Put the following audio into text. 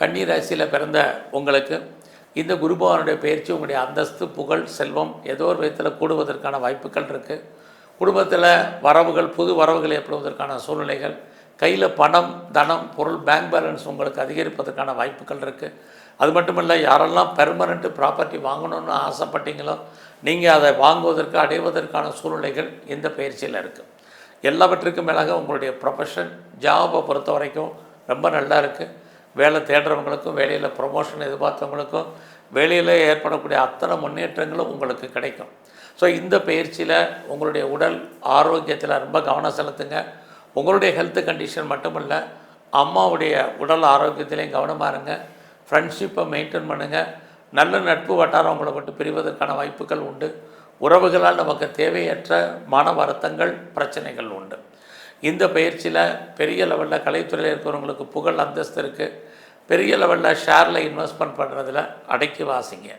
கன்னி ராசியில் பிறந்த உங்களுக்கு இந்த குரு பகவானுடைய பயிற்சி உங்களுடைய அந்தஸ்து, புகழ், செல்வம் ஏதோ ஒரு விதத்தில் கூடுவதற்கான வாய்ப்புகள் இருக்குது. குடும்பத்தில் வரவுகள், புது வரவுகள் ஏற்படுவதற்கான சூழ்நிலைகள், கையில் பணம், தனம், பொருள், பேங்க் பேலன்ஸ் உங்களுக்கு அதிகரிப்பதற்கான வாய்ப்புகள் இருக்குது. அது மட்டும் இல்லை, யாரெல்லாம் பெர்மனெண்ட்டு ப்ராப்பர்ட்டி வாங்கணும்னு ஆசைப்பட்டீங்களோ நீங்கள் அதை வாங்குவதற்கு, அடைவதற்கான சூழ்நிலைகள் இந்த பயிற்சியில் இருக்குது. எல்லாவற்றுக்கும் மேலாக உங்களுடைய ப்ரொஃபஷன், ஜாபை பொறுத்த வரைக்கும் ரொம்ப நல்லா இருக்குது. வேலை தேடுறவங்களுக்கும், வேலையில் ப்ரொமோஷன் எதிர்பார்த்தவங்களுக்கும், வேலையில் ஏற்படக்கூடிய அத்தனை முன்னேற்றங்களும் உங்களுக்கு கிடைக்கும். ஸோ இந்த பயிற்சியில் உங்களுடைய உடல் ஆரோக்கியத்தில் ரொம்ப கவனம் செலுத்துங்க. உங்களுடைய ஹெல்த் கண்டிஷன் மட்டுமல்ல, அம்மாவுடைய உடல் ஆரோக்கியத்திலையும் கவனமாக இருங்க. ஃப்ரெண்ட்ஷிப்பை மெயின்டைன் பண்ணுங்கள். நல்ல நட்பு வட்டாரம் உங்களை விட்டு பிரிவதற்கான வாய்ப்புகள் உண்டு. உறவுகளால் நமக்கு தேவையற்ற மன வருத்தங்கள், பிரச்சனைகள் உண்டு. இந்த பயிற்சியில் பெரிய லெவலில் கலைத்துறையில் இருக்கிறவங்களுக்கு புகழ், அந்தஸ்து இருக்குது. பெரிய லெவலில் ஷேரில் இன்வெஸ்ட்மெண்ட் பண்ணுறதுல அடக்கி வாசிங்க.